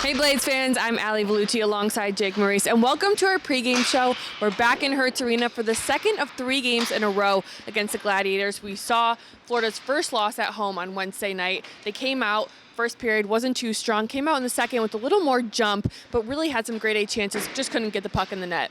Hey Blades fans, I'm Alli Vellucci alongside Jake Maurice, and welcome to our pregame show. We're back in Hertz Arena for the second of 3 games in a row against the Gladiators. We saw Florida's first loss at home on Wednesday night. They came out, first period wasn't too strong, came out in the second with a little more jump, but really had some grade A chances, just couldn't get the puck in the net.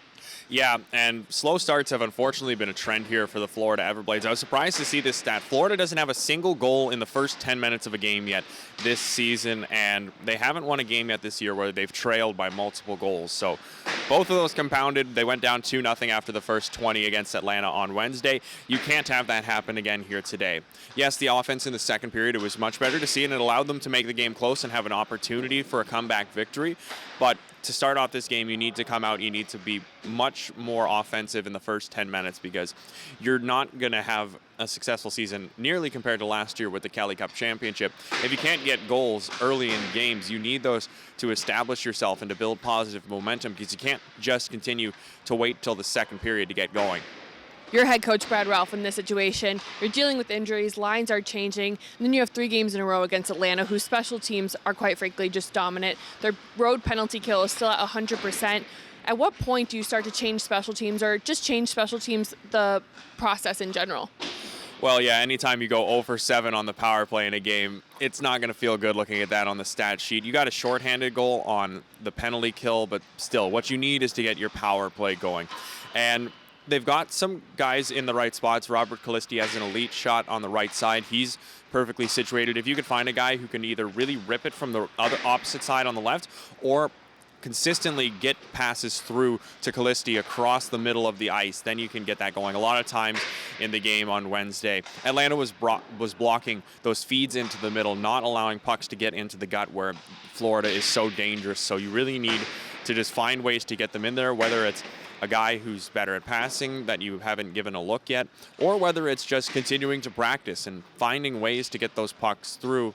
Yeah, and slow starts have unfortunately been a trend here for the Florida Everblades. I was surprised to see this stat. Florida doesn't have a single goal in the first 10 minutes of a game yet this season, and they haven't won a game yet this year where they've trailed by multiple goals. So both of those compounded. They went down 2-0 after the first 20 against Atlanta on Wednesday. You can't have that happen again here today. Yes, the offense in the second period, it was much better to see, and it allowed them to make the game close and have an opportunity for a comeback victory. But to start off this game, you need to come out, you need to be much more offensive in the first 10 minutes because you're not going to have a successful season nearly compared to last year with the Kelly Cup Championship. If you can't get goals early in games, you need those to establish yourself and to build positive momentum because you can't just continue to wait till the second period to get going. Your head coach, Brad Ralph, in this situation, you're dealing with injuries, lines are changing, and then you have 3 games in a row against Atlanta, whose special teams are quite frankly just dominant. Their road penalty kill is still at 100%. At what point do you start to change special teams or just change special teams, the process in general? Well, yeah, anytime you go 0 for 7 on the power play in a game, it's not going to feel good looking at that on the stat sheet. You got a shorthanded goal on the penalty kill, but still, what you need is to get your power play going. And they've got some guys in the right spots. Robert Calisti has an elite shot on the right side. He's perfectly situated. If you could find a guy who can either really rip it from the other opposite side on the left or consistently get passes through to Calisti across the middle of the ice, then you can get that going. A lot of times in the game on Wednesday, Atlanta was blocking those feeds into the middle, not allowing pucks to get into the gut where Florida is so dangerous. So you really need to just find ways to get them in there, whether it's a guy who's better at passing that you haven't given a look yet, or whether it's just continuing to practice and finding ways to get those pucks through,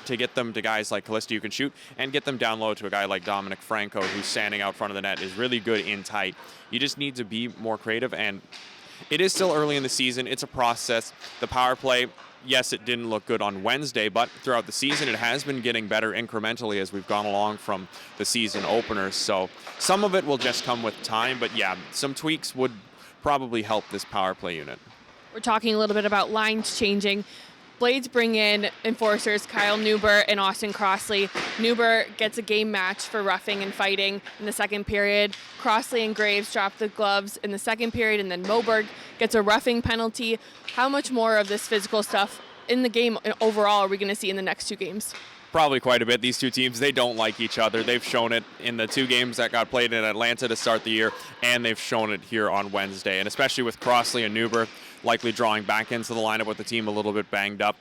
to get them to guys like Calisti who can shoot, and get them down low to a guy like Dominic Franco who's standing out front of the net, is really good in tight. You just need to be more creative, and it is still early in the season. It's a process. The power play, yes, it didn't look good on Wednesday, but throughout the season it has been getting better incrementally as we've gone along from the season openers. So some of it will just come with time, but yeah, some tweaks would probably help this power play unit. We're talking a little bit about lines changing. Blades bring in enforcers Kyle Newber and Austin Crossley. Newber gets a game match for roughing and fighting in the second period. Crossley and Graves drop the gloves in the second period, and then Moberg gets a roughing penalty. How much more of this physical stuff in the game overall are we going to see in the next 2 games? Probably quite a bit. These two teams, they don't like each other. They've shown it in the 2 games that got played in Atlanta to start the year, and they've shown it here on Wednesday. And especially with Crossley and Newber likely drawing back into the lineup with the team a little bit banged up,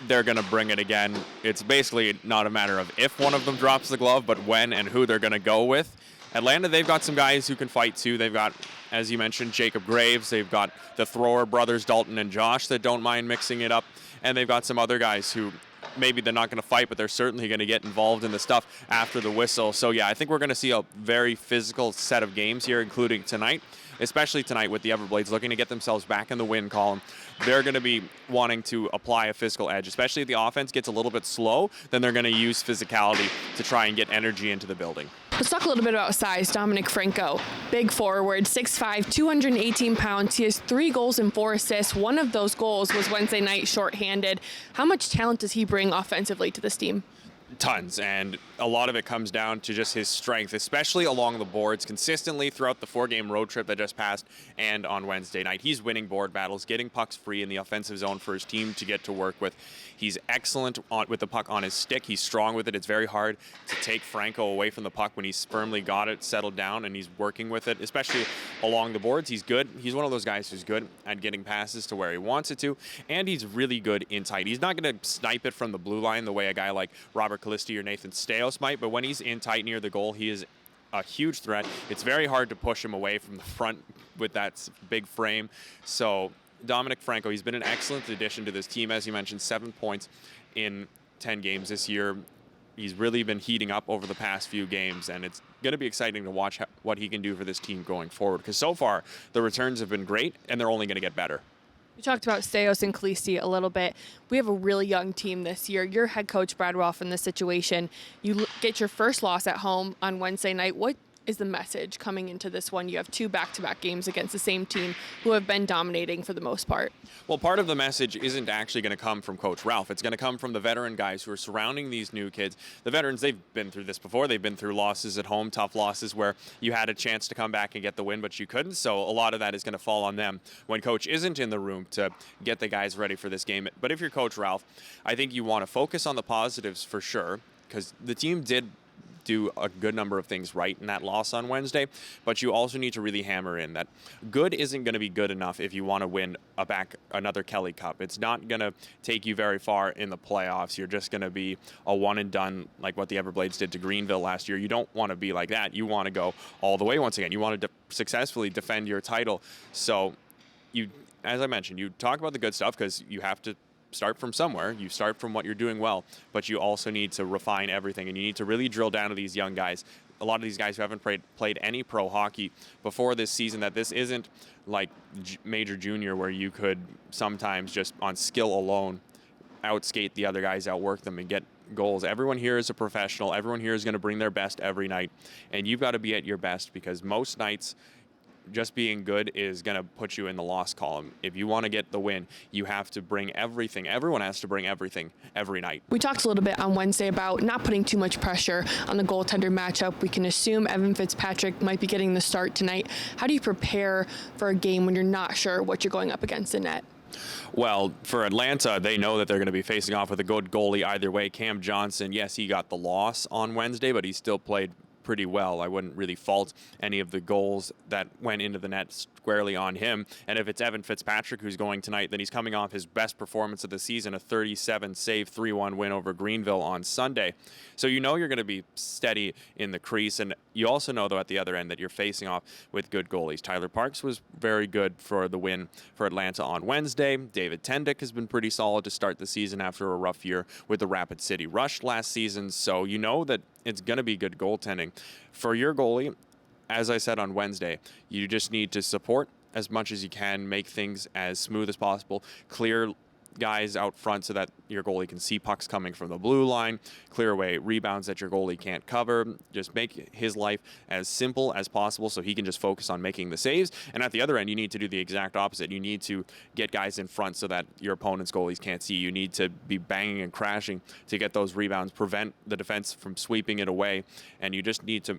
they're going to bring it again. It's basically not a matter of if one of them drops the glove, but when and who they're going to go with. Atlanta, they've got some guys who can fight too. They've got, as you mentioned, Jacob Graves. They've got the thrower brothers, Dalton and Josh, that don't mind mixing it up. And they've got some other guys who maybe they're not going to fight, but they're certainly going to get involved in the stuff after the whistle. So yeah, I think we're going to see a very physical set of games here, including tonight, especially tonight with the Everblades looking to get themselves back in the win column. They're going to be wanting to apply a physical edge, especially if the offense gets a little bit slow, then they're going to use physicality to try and get energy into the building. Let's talk a little bit about size. Dominic Franco, big forward, 6'5", 218 pounds. He has 3 goals and 4 assists. One of those goals was Wednesday night shorthanded. How much talent does he bring offensively to this team? Tons, and a lot of it comes down to just his strength, especially along the boards consistently throughout the 4-game road trip that just passed and on Wednesday night. He's winning board battles, getting pucks free in the offensive zone for his team to get to work with. He's excellent with the puck on his stick. He's strong with it. It's very hard to take Franco away from the puck when he's firmly got it, settled down, and he's working with it, especially along the boards. He's good. He's one of those guys who's good at getting passes to where he wants it to, and he's really good in tight. He's not going to snipe it from the blue line the way a guy like Robert Calisti or Nathan Staios might, but when he's in tight near the goal, he is a huge threat. It's very hard to push him away from the front with that big frame. So Dominic Franco, he's been an excellent addition to this team. As you mentioned, 7 points in 10 games this year. He's really been heating up over the past few games, and it's going to be exciting to watch what he can do for this team going forward, because so far the returns have been great, and they're only going to get better. You talked about Steos and Khaleesi a little bit. We have a really young team this year. You're head coach Brad Rolfe in this situation. You get your first loss at home on Wednesday night. What is the message coming into this one? You have 2 back-to-back games against the same team who have been dominating for the most part. Well, part of the message isn't actually going to come from Coach Ralph. It's going to come from the veteran guys who are surrounding these new kids. The veterans, they've been through this before. They've been through losses at home, tough losses where you had a chance to come back and get the win, but you couldn't. So a lot of that is going to fall on them when Coach isn't in the room to get the guys ready for this game. But if you're Coach Ralph, I think you want to focus on the positives for sure, because the team did do a good number of things right in that loss on Wednesday, but you also need to really hammer in that good isn't going to be good enough if you want to win another Kelly Cup. It's not going to take you very far in the playoffs. You're just going to be a one and done like what the Everblades did to Greenville last year. You don't want to be like that. You want to go all the way once again. You want to successfully defend your title. So you, as I mentioned, you talk about the good stuff because you have to start from somewhere. You start from what you're doing well, but you also need to refine everything, and you need to really drill down to these young guys. A lot of these guys who haven't played any pro hockey before this season, that this isn't like major junior where you could sometimes just on skill alone outskate the other guys, outwork them, and get goals. Everyone here is a professional. Everyone here is going to bring their best every night, and you've got to be at your best, because most nights just being good is going to put you in the loss column. If you want to get the win, you have to bring everything. Everyone has to bring everything every night. We talked a little bit on Wednesday about not putting too much pressure on the goaltender matchup. We can assume Evan Fitzpatrick might be getting the start tonight. How do you prepare for a game when you're not sure what you're going up against in net? Well, for Atlanta, they know that they're going to be facing off with a good goalie either way. Cam Johnson, yes, he got the loss on Wednesday, but he still played pretty well. I wouldn't really fault any of the goals that went into the net squarely on him. And if it's Evan Fitzpatrick who's going tonight, then he's coming off his best performance of the season, a 37 save 3-1 win over Greenville on Sunday. So you know you're going to be steady in the crease, and you also know, though, at the other end that you're facing off with good goalies. Tyler Parks was very good for the win for Atlanta on Wednesday. David Tendick has been pretty solid to start the season after a rough year with the Rapid City Rush last season. So you know that it's going to be good goaltending. For your goalie, as I said on Wednesday, you just need to support as much as you can, make things as smooth as possible, clear guys out front so that your goalie can see pucks coming from the blue line, clear away rebounds that your goalie can't cover. Just make his life as simple as possible so he can just focus on making the saves. And at the other end, you need to do the exact opposite. You need to get guys in front so that your opponent's goalies can't see. You need to be banging and crashing to get those rebounds, prevent the defense from sweeping it away. And you just need to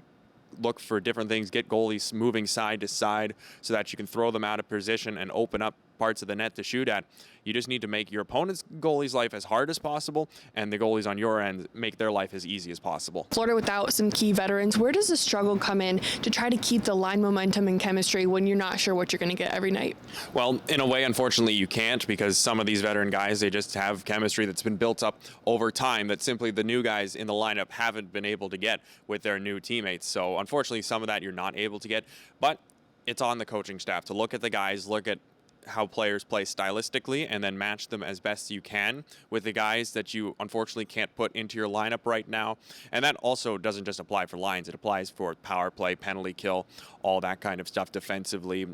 look for different things, get goalies moving side to side so that you can throw them out of position and open up parts of the net to shoot at. You just need to make your opponent's goalie's life as hard as possible, and the goalies on your end make their life as easy as possible. Florida without some key veterans, where does the struggle come in to try to keep the line momentum and chemistry when you're not sure what you're going to get every night? Well, in a way, unfortunately, you can't, because some of these veteran guys, they just have chemistry that's been built up over time that simply the new guys in the lineup haven't been able to get with their new teammates. So unfortunately, some of that you're not able to get, but it's on the coaching staff to look at the guys, look at how players play stylistically, and then match them as best you can with the guys that you unfortunately can't put into your lineup right now. And that also doesn't just apply for lines. It applies for power play, penalty kill, all that kind of stuff defensively.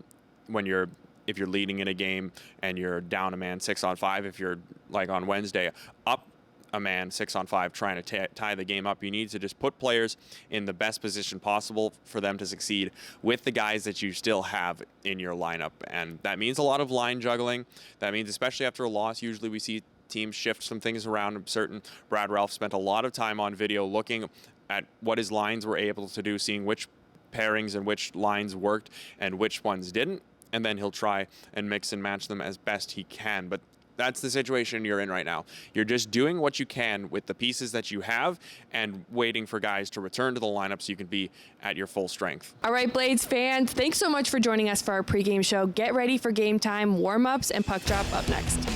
If you're leading in a game and you're down a man 6-on-5, if you're like on Wednesday up a man 6-on-5 trying to tie the game up, you need to just put players in the best position possible for them to succeed with the guys that you still have in your lineup. And that means a lot of line juggling. That means, especially after a loss, usually we see teams shift some things around. I'm certain Brad Ralph spent a lot of time on video looking at what his lines were able to do, seeing which pairings and which lines worked and which ones didn't, and then he'll try and mix and match them as best he can. But that's the situation you're in right now. You're just doing what you can with the pieces that you have and waiting for guys to return to the lineup so you can be at your full strength. All right, Blades fans, thanks so much for joining us for our pregame show. Get ready for game time, warm-ups, and puck drop up next.